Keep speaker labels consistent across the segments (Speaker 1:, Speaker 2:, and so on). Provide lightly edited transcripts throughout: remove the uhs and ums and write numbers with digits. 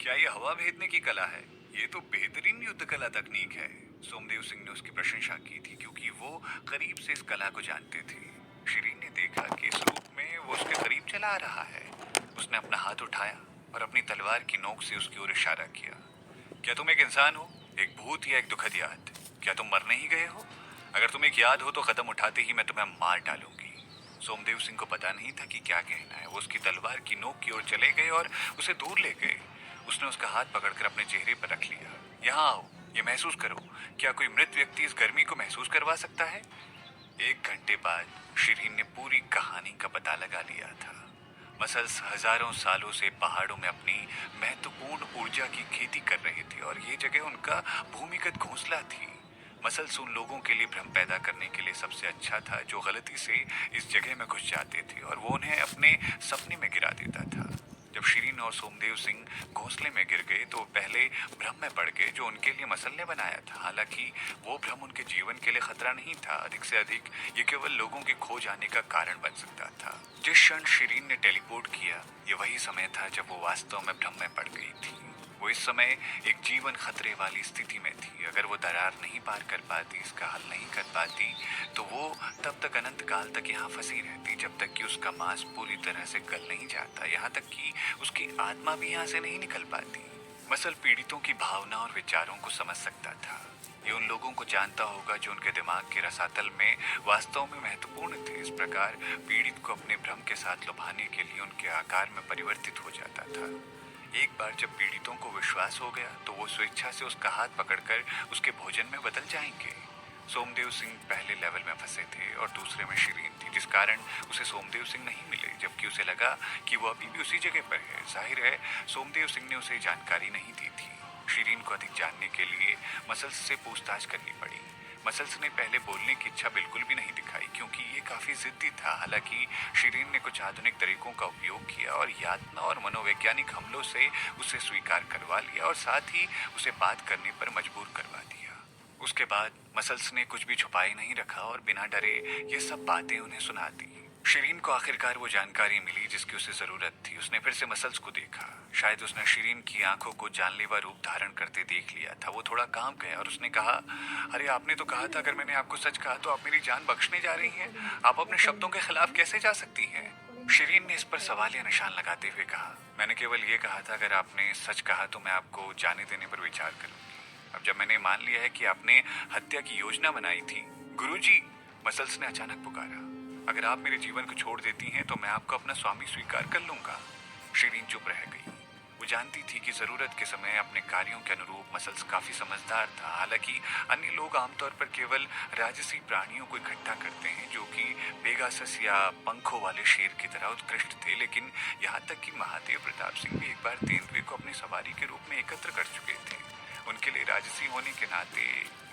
Speaker 1: क्या ये हवा भेदने की कला है? ये तो बेहतरीन युद्ध कला तकनीक है। सोमदेव सिंह ने उसकी प्रशंसा की थी क्योंकि वो करीब से इस कला को जानते थे। शिरीन ने देखा कि इस रूप में वो उसके करीब चला आ रहा है। उसने अपना हाथ उठाया और अपनी तलवार की नोक से उसकी ओर इशारा किया। क्या तुम एक इंसान हो, एक भूत या एक दुखद याद? क्या तुम मरने ही गए हो? अगर तुम एक याद हो तो कदम उठाते ही मैं तुम्हें मार डालूंगी। सोमदेव सिंह को पता नहीं था कि क्या कहना है। वो उसकी तलवार की नोक की ओर चले गए और उसे दूर ले गए। उसने उसका हाथ पकड़कर अपने चेहरे पर रख लिया। यहाँ आओ, ये महसूस करो। क्या कोई मृत व्यक्ति इस गर्मी को महसूस करवा सकता है? 1 घंटे बाद शिरीन ने पूरी कहानी का पता लगा लिया था। मसल्स हजारों सालों से पहाड़ों में अपनी महत्वपूर्ण ऊर्जा की खेती कर रहे थे और ये जगह उनका भूमिगत घोंसला थी। मसल्स उन लोगों के लिए भ्रम पैदा करने के लिए सबसे अच्छा था जो गलती से इस जगह में घुस जाते थे और वो उन्हें अपने सपने में गिरा देता था। जब शिरीन और सोमदेव सिंह घोंसले में गिर गए तो पहले भ्रम में पड़ गए जो उनके लिए मसल ने बनाया था। हालांकि वो भ्रम उनके जीवन के लिए खतरा नहीं था, अधिक से अधिक ये केवल लोगों के खो जाने का कारण बन सकता था। जिस क्षण शिरीन ने टेलीपोर्ट किया, ये वही समय था जब वो वास्तव में भ्रम में पड़ गई थी। वो इस समय एक जीवन खतरे वाली स्थिति में थी। अगर वो दरार नहीं पार कर पाती, इसका हल नहीं कर पाती, तो वो तब तक अनंत काल तक यहाँ फंसी रहती जब तक कि उसका मांस पूरी तरह से गल नहीं जाता, यहाँ तक कि उसकी आत्मा भी यहाँ से नहीं निकल पाती। मसल पीड़ितों की भावना और विचारों को समझ सकता था। ये उन लोगों को जानता होगा जो उनके दिमाग के रसातल में वास्तव में महत्वपूर्ण थे। इस प्रकार पीड़ित को अपने भ्रम के साथ लुभाने के लिए उनके आकार में परिवर्तित हो जाता था। एक बार जब पीड़ितों को विश्वास हो गया तो वो स्वेच्छा से उसका हाथ पकड़कर उसके भोजन में बदल जाएंगे। सोमदेव सिंह पहले लेवल में फंसे थे और दूसरे में शिरीन थी, जिस कारण उसे सोमदेव सिंह नहीं मिले, जबकि उसे लगा कि वो अभी भी उसी जगह पर है। जाहिर है सोमदेव सिंह ने उसे जानकारी नहीं दी थी। शिरीन को अधिक जानने के लिए मसल्स से पूछताछ करनी पड़ी। मसल्स ने पहले बोलने की इच्छा बिल्कुल भी नहीं दिखाई क्योंकि ये काफी जिद्दी था। हालांकि शिरीन ने कुछ आधुनिक तरीकों का उपयोग किया और यातना और मनोवैज्ञानिक हमलों से उसे स्वीकार करवा लिया और साथ ही उसे बात करने पर मजबूर करवा दिया। उसके बाद मसल्स ने कुछ भी छुपाए नहीं रखा और बिना डरे ये सब बातें उन्हें सुना दी। शिरीन को आखिरकार वो जानकारी मिली जिसकी उसे जरूरत थी। उसने फिर से मसल्स को देखा। शायद उसने शिरीन की आंखों को जानलेवा रूप धारण करते देख लिया था। वो थोड़ा कांप गया और उसने कहा, अरे आपने तो कहा था अगर मैंने आपको सच कहा तो आप मेरी जान बख्शने जा रही हैं। आप अपने शब्दों के खिलाफ कैसे जा सकती हैं? शिरीन ने इस पर सवालिया निशान लगाते हुए कहा, मैंने केवल ये कहा था अगर आपने सच कहा तो मैं आपको जाने देने पर विचार करूंगी। अब जब मैंने मान लिया है कि आपने हत्या की योजना बनाई थी। गुरुजी, मसल्स ने अचानक पुकारा, अगर आप मेरे जीवन को छोड़ देती हैं तो मैं आपको अपना स्वामी स्वीकार कर लूंगा। शिरीन चुप रह गई। वो जानती थी कि जरूरत के समय अपने कार्यों के अनुरूप मसल्स काफी समझदार था। हालांकि अन्य लोग आमतौर पर केवल राजसी प्राणियों को इकट्ठा करते हैं जो कि पेगासस या पंखों वाले शेर की तरह उत्कृष्ट थे, लेकिन यहाँ तक कि महादेव प्रताप सिंह भी एक बार तेंदुए को अपनी सवारी के रूप में एकत्र कर चुके थे। उनके लिए राजसी होने के नाते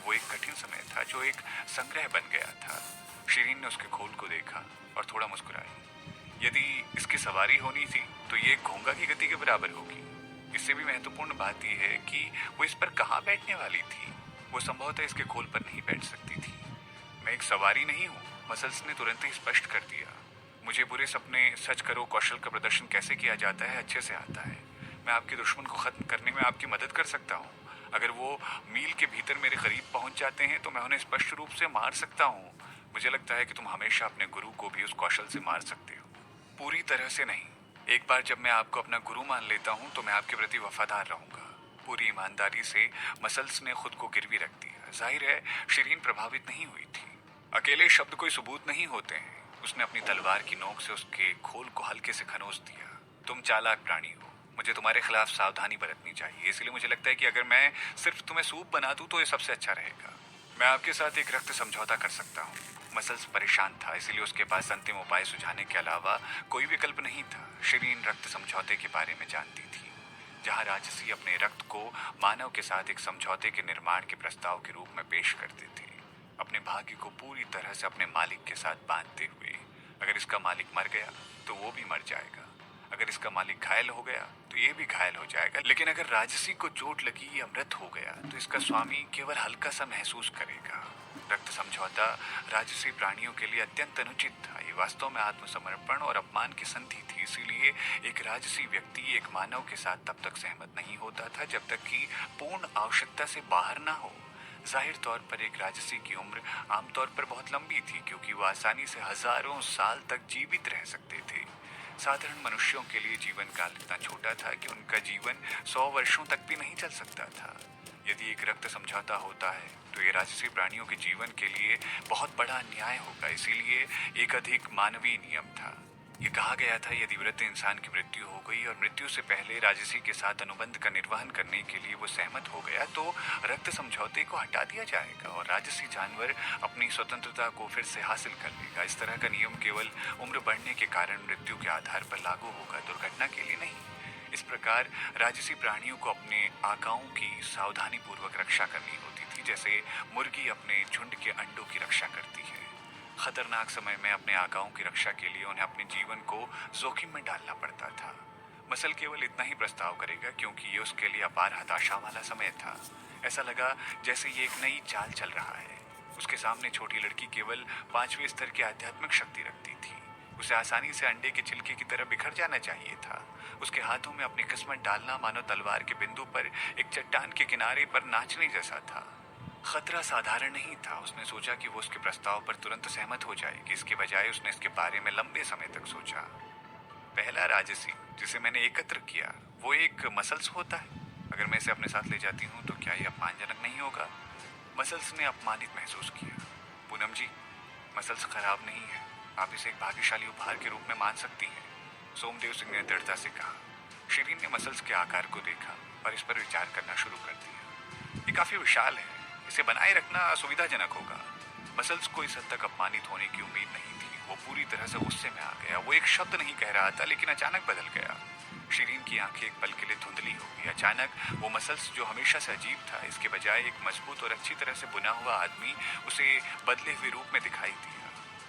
Speaker 1: वो एक कठिन समय था जो एक संग्रह बन गया था। शिरीन ने उसके खोल को देखा और थोड़ा मुस्कुराई। यदि इसकी सवारी होनी थी तो ये घोंगा की गति के बराबर होगी। इससे भी महत्वपूर्ण बात यह है कि वो इस पर कहाँ बैठने वाली थी। वो संभवतः इसके खोल पर नहीं बैठ सकती थी। मैं एक सवारी नहीं हूँ, मसल्स ने तुरंत ही स्पष्ट कर दिया। मुझे बुरे सपने सच करो कौशल का प्रदर्शन कैसे किया जाता है अच्छे से आता है। मैं आपके दुश्मन को खत्म करने में आपकी मदद कर सकता हूँ। अगर वो मील के भीतर मेरे करीब पहुंच जाते हैं तो मैं उन्हें स्पष्ट रूप से मार सकता हूँ। मुझे लगता है कि तुम हमेशा अपने गुरु को भी उस कौशल से मार सकते हो। पूरी तरह से नहीं। एक बार जब मैं आपको अपना गुरु मान लेता हूँ तो मैं आपके प्रति वफादार रहूंगा। पूरी ईमानदारी से मसल्स ने खुद को गिरवी रख दिया। जाहिर है शिरीन प्रभावित नहीं हुई थी। अकेले शब्द कोई सबूत नहीं होते हैं। उसने अपनी तलवार की नोक से उसके खोल को हल्के से खनोस दिया। तुम चालाक प्राणी हो, मुझे तुम्हारे खिलाफ सावधानी बरतनी चाहिए। इसलिए मुझे लगता है कि अगर मैं सिर्फ तुम्हें सूप बना दूं तो ये सबसे अच्छा रहेगा। मैं आपके साथ एक रक्त समझौता कर सकता हूँ। मसल्स परेशान था, इसीलिए उसके पास अंतिम उपाय सुझाने के अलावा कोई विकल्प नहीं था। शिरीन रक्त समझौते के बारे में जानती थी, जहाँ राजसी अपने रक्त को मानव के साथ एक समझौते के निर्माण के प्रस्ताव के रूप में पेश करते थे, अपने भाग्य को पूरी तरह से अपने मालिक के साथ बांधते हुए। अगर इसका मालिक मर गया तो वो भी मर जाएगा। अगर इसका मालिक घायल हो गया तो ये भी घायल हो जाएगा, लेकिन अगर राजसी को चोट लगी या मृत हो गया तो इसका स्वामी केवल हल्का सा महसूस करेगा। रक्त समझौता राजसी प्राणियों के लिए अत्यंत अनुचित था। ये वास्तव में आत्मसमर्पण और अपमान की संधि थी। इसीलिए एक राजसी व्यक्ति एक मानव के साथ तब तक सहमत नहीं होता था जब तक कि पूर्ण आवश्यकता से बाहर ना हो। जाहिर तौर पर एक राजसी की उम्र आमतौर पर बहुत लंबी थी, क्योंकि वो आसानी से हजारों साल तक जीवित रह सकते थे। साधारण मनुष्यों के लिए जीवन काल इतना छोटा था कि उनका जीवन 100 वर्षों तक भी नहीं चल सकता था। यदि एक रक्त समझौता होता है तो ये राजसी प्राणियों के जीवन के लिए बहुत बड़ा अन्याय होगा। इसीलिए एक अधिक मानवीय नियम था। ये कहा गया था यदि वृद्ध इंसान की मृत्यु हो गई और मृत्यु से पहले राजसी के साथ अनुबंध का निर्वहन करने के लिए वो सहमत हो गया तो रक्त समझौते को हटा दिया जाएगा और राजसी जानवर अपनी स्वतंत्रता को फिर से हासिल कर लेगा। इस तरह का नियम केवल उम्र बढ़ने के कारण मृत्यु के आधार पर लागू होगा, दुर्घटना के लिए नहीं। इस प्रकार राजसी प्राणियों को अपने आकाओं की सावधानी पूर्वक रक्षा करनी होती थी, जैसे मुर्गी अपने झुंड के अंडों की रक्षा करती है। खतरनाक समय में अपने आकाओं की रक्षा के लिए उन्हें अपने जीवन को जोखिम में डालना पड़ता था। मसल केवल इतना ही प्रस्ताव करेगा क्योंकि ये उसके लिए अपार हताशा वाला समय था। ऐसा लगा जैसे ये एक नई चाल चल रहा है। उसके सामने छोटी लड़की केवल 5वें स्तर की आध्यात्मिक शक्ति रखती थी। उसे आसानी से अंडे के छिलके की तरह बिखर जाना चाहिए था। उसके हाथों में अपनी किस्मत डालना मानो तलवार के बिंदु पर एक चट्टान के किनारे पर नाचने जैसा था। खतरा साधारण नहीं था। उसने सोचा कि वो उसके प्रस्ताव पर तुरंत सहमत हो जाएगी। इसके बजाय उसने इसके बारे में लंबे समय तक सोचा। पहला राजसी जिसे मैंने एकत्र किया वो एक मसल्स होता है। अगर मैं इसे अपने साथ ले जाती हूँ तो क्या ये अपमानजनक नहीं होगा? मसल्स ने अपमानित महसूस किया। पूनम जी, मसल्स खराब नहीं है। आप इसे एक भाग्यशाली उपहार के रूप में मान सकती हैं, सोमदेव सिंह ने दृढ़ता से कहा। शिरीन ने मसल्स के आकार को देखा और इस पर विचार करना शुरू कर दिया। ये काफी विशाल है, इसे बनाए रखना असुविधाजनक होगा। मसल्स को इस हद तक अपमानित होने की उम्मीद नहीं थी। वो पूरी तरह से गुस्से में आ गया। वो एक शब्द नहीं कह रहा था, लेकिन अचानक बदल गया। शिरीन की आंखें एक पल के लिए धुंधली हो गई। अचानक वो मसल्स जो हमेशा से अजीब था, इसके बजाय एक मजबूत और अच्छी तरह से बुना हुआ आदमी उसे बदले हुए रूप में दिखाई दिया।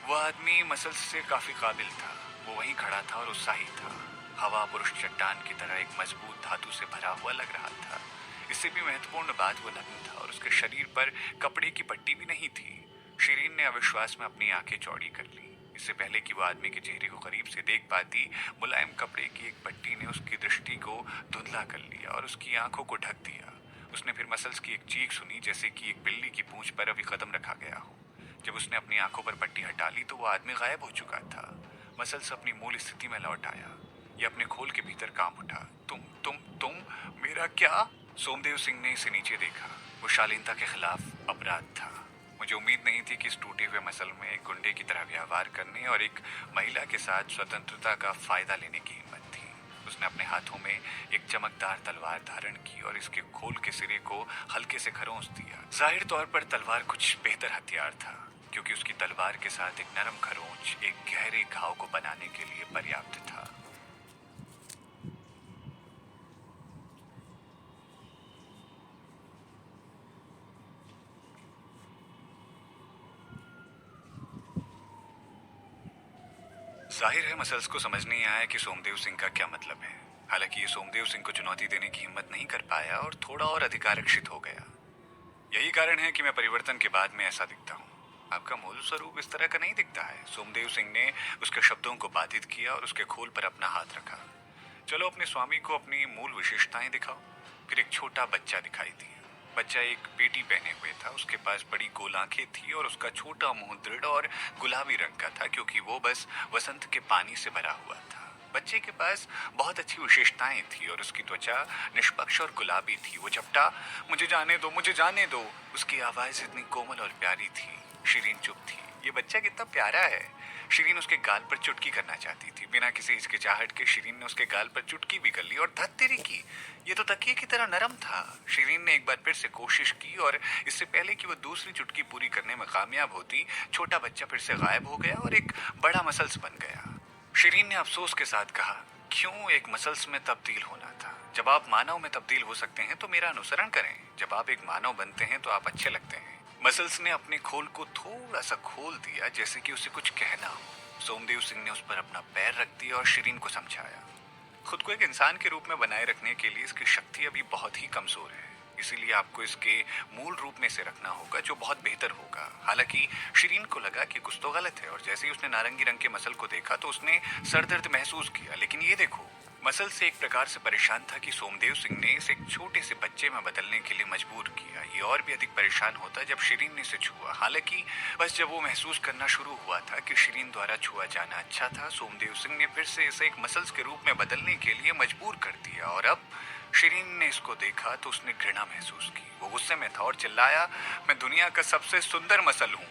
Speaker 1: वह आदमी मसल्स से काफी काबिल था। वो वहीं खड़ा था और उत्साही था। हवा पुरुष चट्टान की तरह एक मजबूत धातु से भरा हुआ लग रहा था। इससे भी महत्वपूर्ण बात, वो नग्न था और उसके शरीर पर कपड़े की पट्टी भी नहीं थी। शिरीन ने अविश्वास में अपनी आंखें चौड़ी कर ली। इससे पहले कि वो आदमी के चेहरे को करीब से देख पाती, मुलायम कपड़े की एक पट्टी ने उसकी दृष्टि को धुंधला कर लिया और उसकी आंखों को ढक दिया। उसने फिर मसल्स की एक चीख सुनी, जैसे कि एक बिल्ली की पूंछ पर अभी कदम रखा गया हो। जब उसने अपनी आंखों पर पट्टी हटा ली तो वो आदमी गायब हो चुका था। मसल्स अपनी मूल स्थिति में लौट आया। ये अपने खोल के भीतर कांप उठा। तुम मेरा क्या? सोमदेव सिंह ने इसे नीचे देखा। वो शालीनता के खिलाफ अपराध था। मुझे उम्मीद नहीं थी कि इस टूटे हुए मसल में एक गुंडे की तरह व्यवहार करने और एक महिला के साथ स्वतंत्रता का फायदा लेने की हिम्मत थी। उसने अपने हाथों में एक चमकदार तलवार धारण की और इसके खोल के सिरे को हल्के से खरोंच दिया। जाहिर तौर पर तलवार कुछ बेहतर हथियार था, क्योंकि उसकी तलवार के साथ एक नरम खरोंच एक गहरे घाव को बनाने के लिए पर्याप्त था। जाहिर है मसल्स को समझ नहीं आया कि सोमदेव सिंह का क्या मतलब है। हालांकि ये सोमदेव सिंह को चुनौती देने की हिम्मत नहीं कर पाया और थोड़ा और अधिकारक्षित हो गया। यही कारण है कि मैं परिवर्तन के बाद में ऐसा दिखता हूँ। आपका मूल स्वरूप इस तरह का नहीं दिखता है। सोमदेव सिंह ने उसके शब्दों को बाधित किया और उसके खोल पर अपना हाथ रखा। चलो अपने स्वामी को अपनी मूल विशेषताएं दिखाओ। फिर एक छोटा बच्चा दिखाई दिया। बच्चा एक पेटी पहने हुए था। उसके पास बड़ी गोल आंखें थी और उसका छोटा मुंह दृढ़ और गुलाबी रंग का था, क्योंकि वो बस वसंत के पानी से भरा हुआ था। बच्चे के पास बहुत अच्छी विशेषताएं थी और उसकी त्वचा निष्पक्ष और गुलाबी थी। वो झपटा, मुझे जाने दो, मुझे जाने दो। उसकी आवाज इतनी कोमल और प्यारी थी। शिरीन चुप थी। ये बच्चा कितना प्यारा है। शिरीन उसके गाल पर चुटकी करना चाहती थी। बिना किसी हिचकिचाहट के शिरीन ने उसके गाल पर चुटकी भी कर ली और धत्तेरी की। ये तो तकिए की तरह नरम था। शिरीन ने एक बार फिर से कोशिश की और इससे पहले कि वो दूसरी चुटकी पूरी करने में कामयाब होती, छोटा बच्चा फिर से गायब हो गया और एक बड़ा मसल्स बन गया। शिरीन ने अफसोस के साथ कहा, क्यों एक मसल्स में तब्दील होना था? जब आप मानव में तब्दील हो सकते हैं तो मेरा अनुसरण करें। जब आप एक मानव बनते हैं तो आप अच्छे लगते हैं। मसल्स ने अपने खोल को थोड़ा सा खोल दिया, जैसे कि उसे कुछ कहना हो। सोमदेव सिंह ने उस पर अपना पैर रख दिया और शिरीन को समझाया, खुद को एक इंसान के रूप में बनाए रखने के लिए इसकी शक्ति अभी बहुत ही कमजोर है। इसीलिए आपको इसके मूल रूप में से रखना होगा, जो बहुत बेहतर होगा। हालांकि शिरीन को लगा कि कुछ तो गलत है, और जैसे ही उसने नारंगी रंग के मसल को देखा तो उसने सर दर्द महसूस किया। लेकिन ये देखो, मसल से एक प्रकार से परेशान था कि सोमदेव सिंह ने इसे एक छोटे से बच्चे में बदलने के लिए मजबूर किया। ये और भी अधिक परेशान होता जब शिरीन ने इसे छुआ। हालांकि बस जब वो महसूस करना शुरू हुआ था कि शिरीन द्वारा छुआ जाना अच्छा था, सोमदेव सिंह ने फिर से इसे एक मसल्स के रूप में बदलने के लिए मजबूर कर दिया। और अब शिरीन ने इसको देखा तो उसने घृणा महसूस की। वो गुस्से में था और चिल्लाया, मैं दुनिया का सबसे सुंदर मसल हूँ।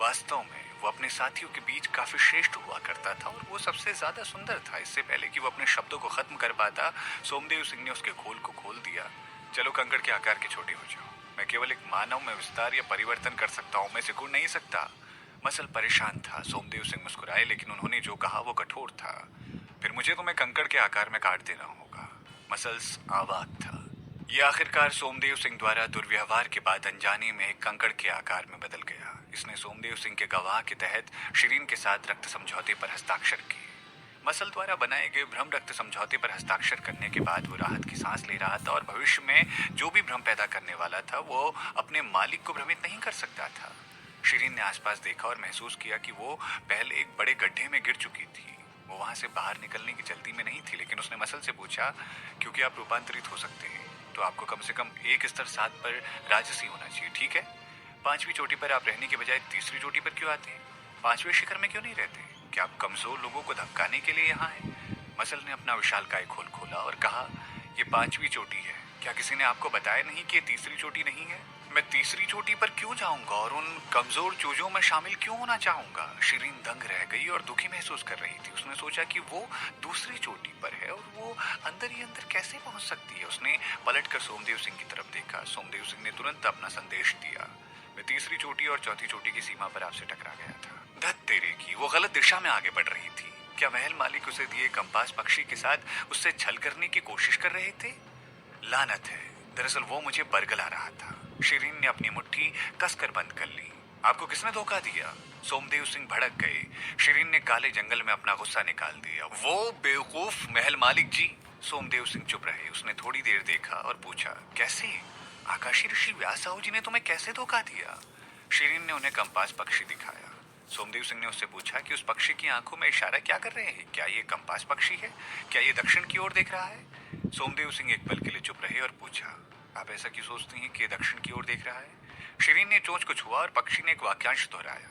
Speaker 1: वास्तव में वो अपने साथियों के बीच काफी श्रेष्ठ हुआ करता था, और वो सबसे ज्यादा सुंदर था। इससे पहले कि वो अपने शब्दों को खत्म कर पाता, सोमदेव सिंह ने उसके खोल को खोल दिया। चलो कंकड़ के आकार के छोटे हो जाओ। मैं केवल एक मानव में विस्तार या परिवर्तन कर सकता हूँ, मैं सिकुड़ नहीं सकता। मसल परेशान था। सोमदेव सिंह मुस्कुराए, लेकिन उन्होंने जो कहा वो कठोर था। फिर मुझे तुम्हें कंकड़ के आकार में काट देना होगा। मसल्स आवाज था। ये आखिरकार सोमदेव सिंह द्वारा दुर्व्यवहार के बाद अनजाने में एक कंकड़ के आकार में बदल गया। इसने सोमदेव सिंह के गवाह के तहत शिरीन के साथ रक्त समझौते पर हस्ताक्षर किए। मसल द्वारा बनाए गए भ्रम रक्त समझौते पर हस्ताक्षर करने के बाद वो राहत की सांस ले रहा था, और भविष्य में जो भी भ्रम पैदा करने वाला था वो अपने मालिक को भ्रमित नहीं कर सकता था। शिरीन ने आसपास देखा और महसूस किया कि वो पहले एक बड़े गड्ढे में गिर चुकी थी। वो वहां से बाहर निकलने की जल्दी में नहीं थी, लेकिन उसने मसल से पूछा, क्योंकि आप रूपांतरित हो सकते हैं तो आपको कम से कम एक स्तर 7 पर राजसी होना चाहिए, ठीक है? 5वीं चोटी पर आप रहने के बजाय तीसरी चोटी पर क्यों आते हैं? 5वें शिखर में क्यों नहीं रहते? क्या आप कमजोर लोगों को धमकाने के लिए यहाँ हैं? मसल ने अपना विशालकाय खोल खोला और कहा, ये 5वीं चोटी है। क्या किसी ने आपको बताया नहीं कि ये तीसरी चोटी नहीं है? मैं तीसरी चोटी पर क्यों जाऊंगा और उन कमजोर चूजों में शामिल क्यों होना चाहूंगा? शिरीन दंग रह गई और दुखी महसूस कर रही थी। उसने सोचा कि वो दूसरी चोटी पर है और वो अंदर ही अंदर कैसे पहुंच सकती है। उसने पलटकर सोमदेव सिंह की तरफ देखा। सोमदेव सिंह ने तुरंत अपना संदेश दिया, मैं तीसरी चोटी और चौथी चोटी की सीमा पर आपसे टकरा गया था। धत तेरे की, वो गलत दिशा में आगे बढ़ रही थी। क्या महल मालिक उसे दिए कंपास पक्षी के साथ उससे छल करने की कोशिश कर रहे थे? लानत है, दरअसल वो मुझे बरगला रहा था। शिरीन ने अपनी मुट्ठी कसकर बंद कर ली। आपको किसने धोखा दिया? सोमदेव सिंह भड़क गए। शिरीन ने काले जंगल में अपना गुस्सा निकाल दिया। वो बेवकूफ महल मालिक जी। सोमदेव सिंह चुप रहे। उसने थोड़ी देर देखा और पूछा, कैसे? आकाशी ऋषि व्यास साहू जी ने तुम्हें कैसे धोखा दिया? शिरीन ने उन्हें कंपास पक्षी दिखाया। सोमदेव सिंह ने उससे पूछा कि उस पक्षी की आंखों में इशारा क्या कर रहे हैं? क्या ये कंपास पक्षी है? क्या ये दक्षिण की ओर देख रहा है? सोमदेव सिंह एक पल के लिए चुप रहे और पूछा, आप ऐसा क्यों सोचती हैं कि ये दक्षिण की ओर देख रहा है? शिरीन ने चोंच को छुआ और पक्षी ने एक वाक्यांश दोहराया,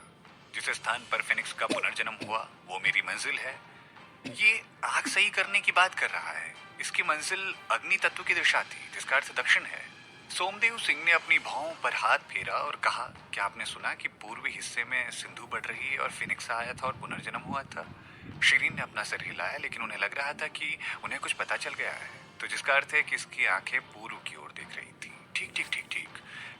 Speaker 1: जिस स्थान पर फिनिक्स का पुनर्जन्म हुआ वो मेरी मंजिल है। ये आग सही करने की बात कर रहा है। इसकी मंजिल अग्नि तत्व की दिशा थी, जिसका अर्थ दक्षिण है। सोमदेव सिंह ने अपनी भौं पर हाथ फेरा और कहा, क्या आपने सुना कि पूर्वी हिस्से में सिंधु बढ़ रही है और फिनिक्स आया था और पुनर्जन्म हुआ था? शिरीन ने अपना सर हिलाया, लेकिन उन्हें लग रहा था कि उन्हें कुछ पता चल गया है, तो जिसका अर्थ है कि इसकी आंखें पूर्व की ओर देख रही थी। ठीक ठीक ठीक ठीक।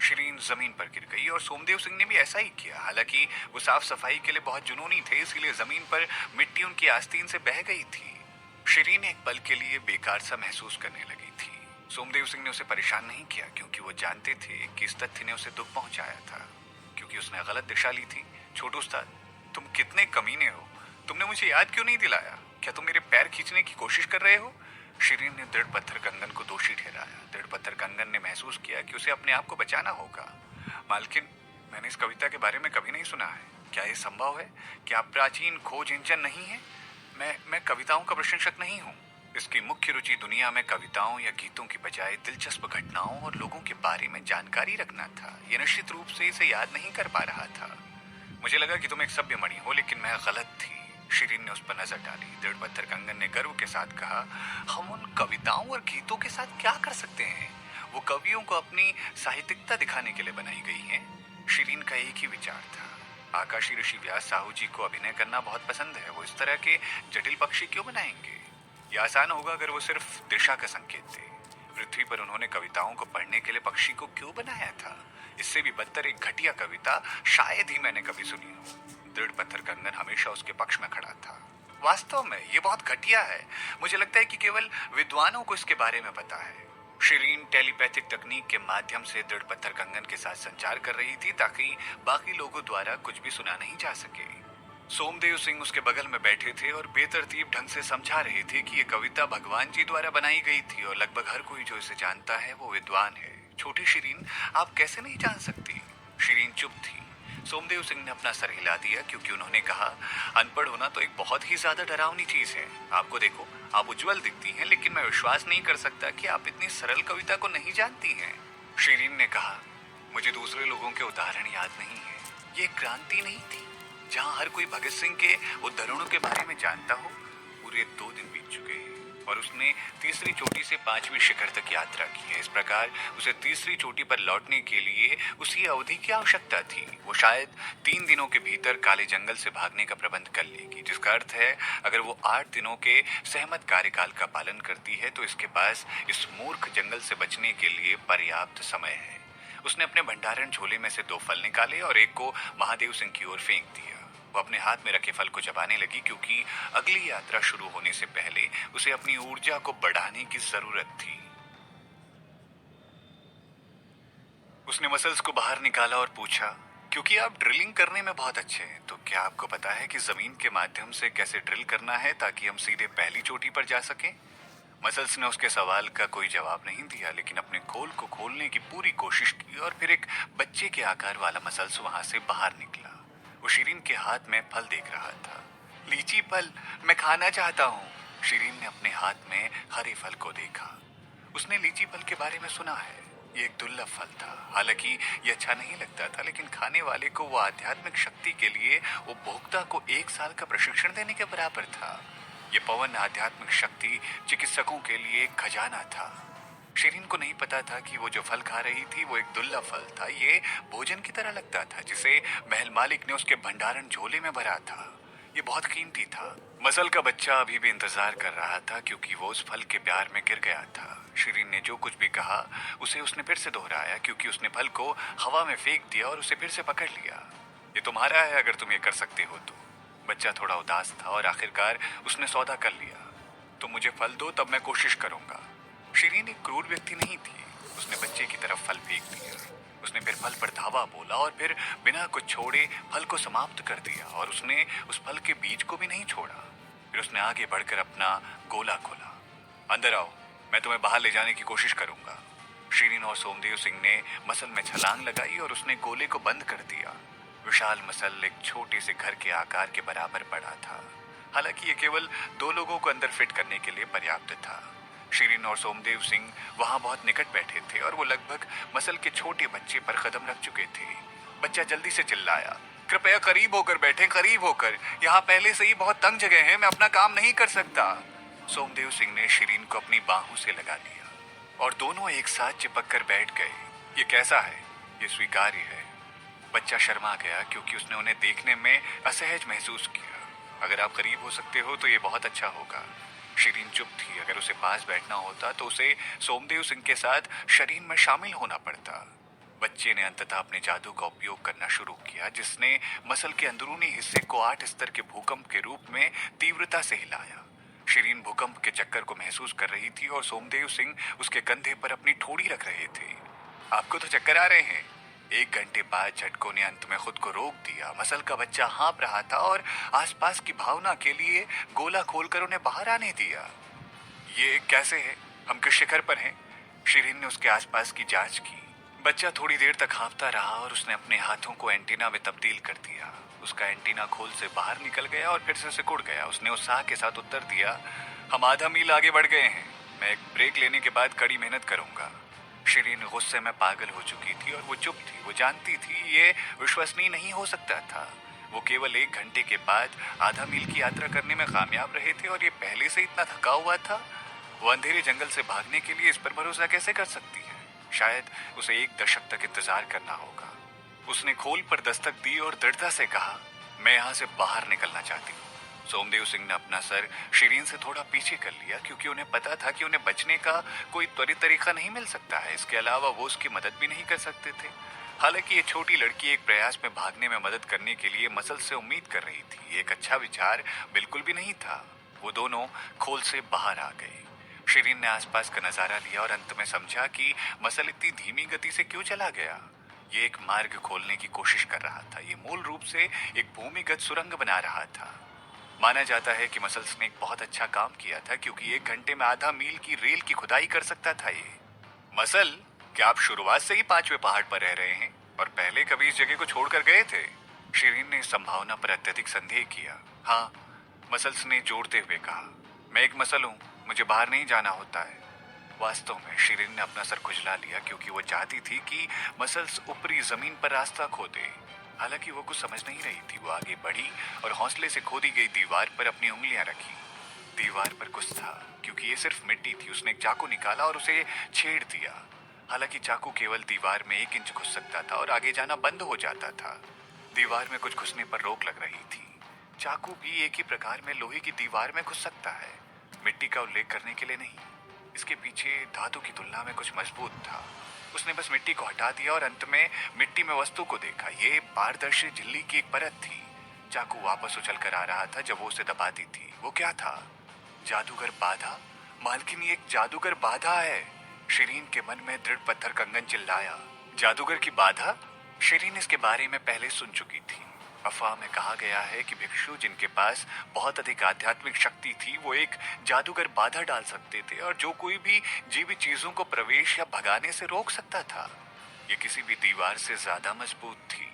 Speaker 1: शिरीन जमीन पर गिर गई और सोमदेव सिंह ने भी ऐसा ही किया। हालांकि वो साफ सफाई के लिए बहुत जुनूनी थे, इसलिए जमीन पर मिट्टी उनकी आस्तीन से बह गई थी। शिरीन एक पल के लिए बेकार सा महसूस करने लगी थी। सोमदेव सिंह ने उसे परेशान नहीं किया, क्योंकि वो जानते थे कि इस तथ्य ने उसे दुख पहुंचाया था, क्योंकि उसने गलत दिशा ली थी। छोटू उस्ताद, तुम कितने कमीने हो। तुमने मुझे याद क्यों नहीं दिलाया? क्या तुम मेरे पैर खींचने की कोशिश कर रहे हो? शिरीन ने दृढ़ पत्थर कंगन को दोषी ठहराया। दृढ़ पत्थर कंगन ने महसूस किया कि उसे अपने आप को बचाना होगा। मालकिन, मैंने इस कविता के बारे में कभी नहीं सुना है। क्या यह संभव है? क्या आप प्राचीन खोज इंजन नहीं है? मैं कविताओं का प्रशंसक नहीं हूँ। इसकी मुख्य रुचि दुनिया में कविताओं या गीतों की बजाय दिलचस्प घटनाओं और लोगों के बारे में जानकारी रखना था। यह निश्चित रूप से इसे याद नहीं कर पा रहा था। मुझे लगा कि तुम एक सभ्य मणि हो, लेकिन मैं गलत थी। शिरीन ने उस पर नजर डाली। दृढ़ पत्थर कंगन ने गर्व के साथ कहा, हम उन कविताओं और गीतों के साथ क्या कर सकते हैं? वो कवियों को अपनी साहित्यिकता दिखाने के लिए बनाई गई हैं। शिरीन का एक ही विचार था, आकाशी ऋषि व्यास साहू जी को अभिनय करना बहुत पसंद है। वो इस तरह के जटिल पक्षी क्यों बनाएंगे? यह आसान होगा अगर वो सिर्फ दिशा का संकेत दे। पृथ्वी पर उन्होंने कविताओं को पढ़ने के लिए पक्षी को क्यों बनाया था? इससे भी बदतर एक घटिया कविता शायद ही मैंने कभी सुनी हो। दृढ़ पत्थर कंगन हमेशा उसके पक्ष में खड़ा था। वास्तव में ये बहुत घटिया है। मुझे लगता है कि केवल विद्वानों को इसके बारे में पता है। शिरीन टेलीपैथिक तकनीक के माध्यम से दृढ़ पत्थर कंगन के साथ संचार कर रही थी, ताकि बाकी लोगों द्वारा कुछ भी सुना नहीं जा सके। सोमदेव सिंह उसके बगल में बैठे थे और बेतरतीब ढंग से समझा रहे थे कि ये कविता भगवान जी द्वारा बनाई गई थी और लगभग हर कोई जो इसे जानता है वो विद्वान है। छोटी शिरीन, आप कैसे नहीं जान सकती? शिरीन चुप थी। सोमदेव सिंह ने अपना सर हिला दिया क्योंकि उन्होंने कहा, अनपढ़ होना तो एक बहुत ही ज्यादा डरावनी चीज है। आपको देखो, आप उज्जवल दिखती हैं, लेकिन मैं विश्वास नहीं कर सकता कि आप इतनी सरल कविता को नहीं जानती हैं। शिरीन ने कहा, मुझे दूसरे लोगों के उदाहरण याद नहीं है। ये क्रांति नहीं थी जहां हर कोई भगत सिंह के उद्धरणों के बारे में जानता हो। पूरे 2 दिन बीत चुके हैं और उसने तीसरी चोटी से 5वीं शिखर तक यात्रा की है। इस प्रकार उसे तीसरी चोटी पर लौटने के लिए उसी अवधि की आवश्यकता थी। वो शायद 3 दिनों के भीतर काले जंगल से भागने का प्रबंध कर लेगी, जिसका अर्थ है अगर वो 8 दिनों के सहमत कार्यकाल का पालन करती है तो इसके पास इस मूर्ख जंगल से बचने के लिए पर्याप्त समय है। उसने अपने भंडारण झोले में से 2 फल निकाले और एक को महादेव सिंह की ओर फेंक दिया। वो अपने हाथ में रखे फल को चबाने लगी क्योंकि अगली यात्रा शुरू होने से पहले उसे अपनी ऊर्जा को बढ़ाने की जरूरत थी। उसने मसल्स को बाहर निकाला और पूछा, क्योंकि आप ड्रिलिंग करने में बहुत अच्छे हैं, तो क्या आपको पता है कि जमीन के माध्यम से कैसे ड्रिल करना है ताकि हम सीधे पहली चोटी पर जा सकें? मसल्स ने उसके सवाल का कोई जवाब नहीं दिया, लेकिन अपने खोल को खोलने की पूरी कोशिश की और फिर एक बच्चे के आकार वाला मसल्स वहां से बाहर निकला। वो शिरीन के हाथ में फल देख रहा था। लीची फल, मैं खाना चाहता हूँ। शिरीन ने अपने हाथ में हरे फल को देखा। उसने लीची फल के बारे में सुना है। ये एक दुर्लभ फल था। हालांकि ये अच्छा नहीं लगता था, लेकिन खाने वाले को वो आध्यात्मिक शक्ति के लिए उपभोक्ता को 1 साल का प्रशिक्षण देने के बराबर था। ये पवन आध्यात्मिक शक्ति चिकित्सकों के लिए एक खजाना था। शिरीन को नहीं पता था कि वो जो फल खा रही थी वो एक दुर्लभ फल था। ये भोजन की तरह लगता था जिसे महल मालिक ने उसके भंडारण झोले में भरा था। ये बहुत कीमती था। मसल का बच्चा अभी भी इंतजार कर रहा था क्योंकि वो उस फल के प्यार में गिर गया था। शिरीन ने जो कुछ भी कहा उसे उसने फिर से दोहराया क्योंकि उसने फल को हवा में फेंक दिया और उसे फिर से पकड़ लिया। ये तुम्हारा है अगर तुम ये कर सकते हो तो। बच्चा थोड़ा उदास था और आखिरकार उसने सौदा कर लिया। तुम मुझे फल दो, तब मैं कोशिश करूंगा। शिरीन एक क्रूर व्यक्ति नहीं थी। उसने बच्चे की तरफ फल फेंक दिया। उसने फिर फल पर धावा बोला और फिर बिना कुछ छोड़े फल को समाप्त कर दिया और उसने उस फल के बीज को भी नहीं छोड़ा। फिर उसने आगे बढ़कर अपना गोला खोला। अंदर आओ, मैं तुम्हें बाहर ले जाने की कोशिश करूंगा। शिरीन और सोमदेव सिंह ने मसल में छलांग लगाई और उसने गोले को बंद कर दिया। विशाल मसल एक छोटे से घर के आकार के बराबर बड़ा था। हालांकि ये केवल 2 लोगों को अंदर फिट करने के लिए पर्याप्त था। शिरीन और सोमदेव सिंह वहां बहुत निकट बैठे थे और वो लगभग मसल के छोटे बच्चे पर कदम रख चुके थे। बच्चा जल्दी से चिल्लाया, कृपया करीब होकर बैठें, करीब होकर। यहाँ पहले से ही बहुत तंग जगह है, मैं अपना काम नहीं कर सकता। सोमदेव सिंह ने शिरीन को अपनी बाहों से लगा लिया और दोनों एक साथ चिपक कर बैठ गए। ये कैसा है? ये स्वीकार्य है। बच्चा शर्मा गया क्योंकि उसने उन्हें देखने में असहज महसूस किया। अगर आप करीब हो सकते हो तो ये बहुत अच्छा होगा। शिरीन चुप थी। अगर उसे पास बैठना होता तो उसे सोमदेव सिंह के साथ शरीर में शामिल होना पड़ता। बच्चे ने अंततः अपने जादू का उपयोग करना शुरू किया, जिसने मसल के अंदरूनी हिस्से को 8 स्तर के भूकंप के रूप में तीव्रता से हिलाया। शिरीन भूकंप के चक्कर को महसूस कर रही थी और सोमदेव सिंह उसके कंधे पर अपनी ठोड़ी रख रहे थे। आपको तो चक्कर आ रहे हैं। 1 घंटे बाद झटकों ने अंत में खुद को रोक दिया। मसल का बच्चा हाँप रहा था और आसपास की भावना के लिए गोला खोलकर उन्हें बाहर आने दिया। ये कैसे है? हम किस शिखर पर हैं? शिरीन ने उसके आसपास की जांच की। बच्चा थोड़ी देर तक हाँफता रहा और उसने अपने हाथों को एंटीना में तब्दील कर दिया। उसका एंटीना खोल से बाहर निकल गया और फिर से सिकुड़ गया। उसने उत्साह के साथ उत्तर दिया, हम आधा मील आगे बढ़ गए हैं। मैं एक ब्रेक लेने के बाद कड़ी मेहनत करूंगा। शिरीन गुस्से में पागल हो चुकी थी और वो चुप थी। वो जानती थी ये विश्वसनीय नहीं हो सकता था। वो केवल 1 घंटे के बाद आधा मील की यात्रा करने में कामयाब रहे थे और ये पहले से इतना थका हुआ था। वो अंधेरे जंगल से भागने के लिए इस पर भरोसा कैसे कर सकती है? शायद उसे 1 दशक तक इंतजार करना होगा। उसने खोल पर दस्तक दी और दृढ़ता से कहा, मैं यहाँ से बाहर निकलना चाहती हूँ। सोमदेव सिंह ने अपना सर शिरीन से थोड़ा पीछे कर लिया क्योंकि उन्हें पता था कि उन्हें बचने का कोई त्वरित तरीका नहीं मिल सकता है। इसके अलावा वो उसकी मदद भी नहीं कर सकते थे। हालांकि ये छोटी लड़की एक प्रयास में भागने में मदद करने के लिए मसल से उम्मीद कर रही थी। ये एक अच्छा विचार बिल्कुल भी नहीं था। वो दोनों खोल से बाहर आ गए। शिरीन ने आसपास का नजारा लिया और अंत में समझा कि मसल इतनी धीमी गति से क्यों चला गया। ये एक मार्ग खोलने की कोशिश कर रहा था। ये मूल रूप से एक भूमिगत सुरंग बना रहा था। माना जाता है कि मसल स्नेक बहुत अच्छा काम किया था क्योंकि 1 घंटे में आधा मील की रेल की खुदाई कर सकता था ये। मसल, क्या आप शुरुआत से ही 5वें पहाड़ पर रह रहे हैं और पहले कभी इस जगह को छोड़कर गए थे? शिरीन ने इस संभावना पर अत्यधिक संदेह किया। हाँ, मसल्स ने जोड़ते हुए कहा। मैं एक मसल हूँ, मुझे बाहर नहीं जाना होता है। वास्तव में शिरीन ने अपना सर खुजला लिया क्योंकि वो चाहती थी कि मसल्स ऊपरी जमीन पर रास्ता खोदे। हालांकि वो कुछ समझ नहीं रही थी। वो आगे बढ़ी और हौसले से खोदी गई दीवार पर अपनी उंगलियां रखी। दीवार पर कुछ था क्योंकि ये सिर्फ मिट्टी थी। उसने एक चाकू निकाला और उसे छेड़ दिया। हालांकि चाकू केवल दीवार में 1 इंच घुस सकता था और आगे जाना बंद हो जाता था। दीवार में कुछ घुसने पर रोक लग रही थी। चाकू भी एक ही प्रकार में लोहे की दीवार में घुस सकता है, मिट्टी का उल्लेख करने के लिए नहीं। इसके पीछे धातु की तुलना में कुछ मजबूत था। उसने बस मिट्टी को हटा दिया और अंत में मिट्टी में वस्तु को देखा। ये पारदर्शी झिल्ली की एक परत थी। चाकू वापस उछल कर आ रहा था जब वो उसे दबाती थी। वो क्या था? जादूगर बाधा? मालकिनी, एक जादूगर बाधा है। शिरीन के मन में दृढ़ पत्थर कंगन चिल्लाया। जादूगर की बाधा? शिरीन इसके बारे में पहले सुन चुकी थी। अफवाह में कहा गया है कि भिक्षु जिनके पास बहुत अधिक आध्यात्मिक शक्ति थी वो एक जादूगर बाधा डाल सकते थे और जो कोई भी जीवित चीजों को प्रवेश या भगाने से रोक सकता था। ये किसी भी दीवार से ज्यादा मजबूत थी।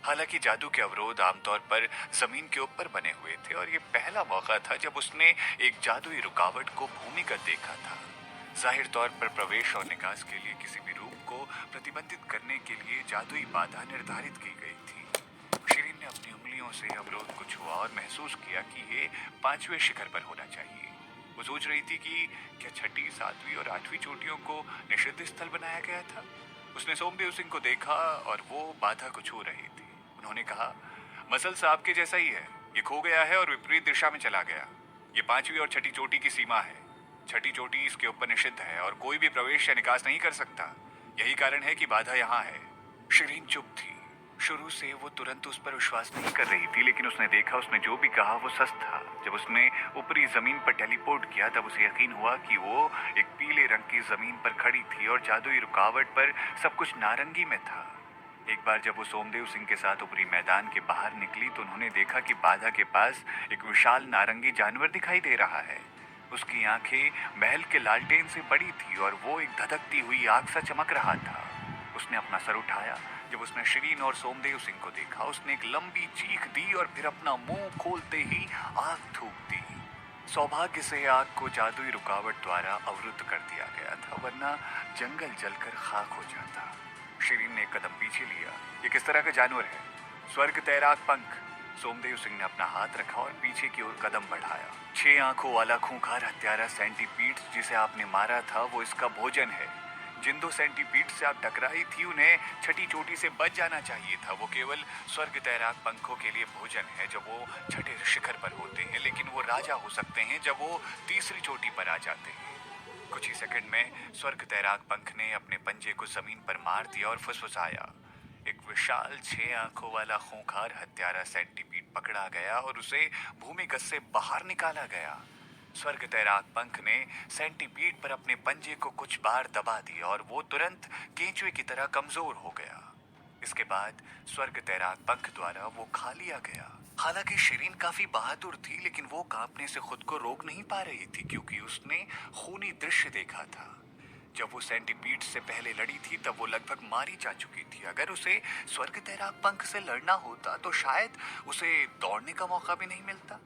Speaker 1: हालांकि जादू के अवरोध आमतौर पर जमीन के ऊपर बने हुए थे और ये पहला मौका था जब उसने एक जादुई रुकावट को भूमिगत देखा था। जाहिर तौर पर प्रवेश और निकास के लिए किसी भी रूप को प्रतिबंधित करने के लिए जादुई बाधा निर्धारित की गई थी। शिरीन ने अपनी उंगलियों से अवरोध को छुआ और महसूस किया कि ये 5वें शिखर पर होना चाहिए। वो सोच रही थी कि क्या 6ठी, 7वीं और 8वीं चोटियों को निषिद्ध स्थल बनाया गया था। उसने सोमदेव सिंह को देखा और वो बाधा को छू रही थी। उन्होंने कहा, मसल साहब के जैसा ही है। ये खो गया है और विपरीत दिशा में चला गया। ये 5वीं और 6ठी चोटी की सीमा है। 6ठी चोटी इसके ऊपर निषिद्ध है और कोई भी प्रवेश या निकास नहीं कर सकता। यही कारण है कि बाधा यहाँ है। शिरीन चुप थी। शुरू से वो तुरंत उस पर विश्वास नहीं कर रही थी, लेकिन उसने देखा उसने जो भी कहा वो सच था। जब उसने ऊपरी जमीन पर टेलीपोर्ट किया तब उसे यकीन हुआ कि वो एक पीले रंग की जमीन पर खड़ी थी और जादुई रुकावट पर सब कुछ नारंगी में था। एक बार जब वो सोमदेव सिंह के साथ ऊपरी मैदान के बाहर निकली तो उन्होंने देखा कि बाधा के पास एक विशाल नारंगी जानवर दिखाई दे रहा है। उसकी आंखें महल के लालटेन से बड़ी थी और वो एक धधकती हुई आग सा चमक रहा था। उसने अपना सर उठाया। जब उसने शिरीन और सोमदेव सिंह को देखा उसने एक लंबी चीख दी और फिर अपना मुंह खोलते ही आग थूक दी। सौभाग्य से आग को जादुई रुकावट द्वारा अवरुद्ध कर दिया गया था, वरना जंगल जलकर खाक हो जाता। शिरीन ने एक कदम पीछे लिया। ये किस तरह का जानवर है? स्वर्ग तैराक पंख। सोमदेव सिंह ने अपना हाथ रखा और पीछे की ओर कदम बढ़ाया। 6 आंखों वाला खूंखार हत्यारा सेंटीपीड जिसे आपने मारा था वो इसका भोजन है। जिन 2 सेंटीपीड से आप टकराई थी उन्हें 6ठी चोटी से बच जाना चाहिए था। वो केवल स्वर्ग तैराक पंखों के लिए भोजन है जब वो 6ठे शिखर पर होते हैं, लेकिन वो राजा हो सकते हैं जब वो 3री चोटी पर आ जाते हैं। कुछ ही सेकंड में स्वर्ग तैराक पंख ने अपने पंजे को जमीन पर मार दिया और फुसफुसाया। एक विशाल 6 आंखों वाला खूंखार हत्यारा सेंटीपीड पकड़ा गया और उसे भूमिगत से बाहर निकाला गया। स्वर्ग तैराक पंख ने सेंटीपीड पर अपने पंजे को कुछ बार दबा दिया और वो तुरंत केंचुए की तरह कमजोर हो गया। इसके बाद स्वर्ग तैराक पंख द्वारा वो खा लिया गया। हालांकि शिरीन काफी बहादुर थी, लेकिन वो कांपने से खुद को रोक नहीं पा रही थी क्योंकि उसने खूनी दृश्य देखा था। जब वो सेंटीपीड से पहले लड़ी थी तब वो लगभग मारी जा चुकी थी। अगर उसे स्वर्ग तैराक पंख से लड़ना होता तो शायद उसे दौड़ने का मौका भी नहीं मिलता।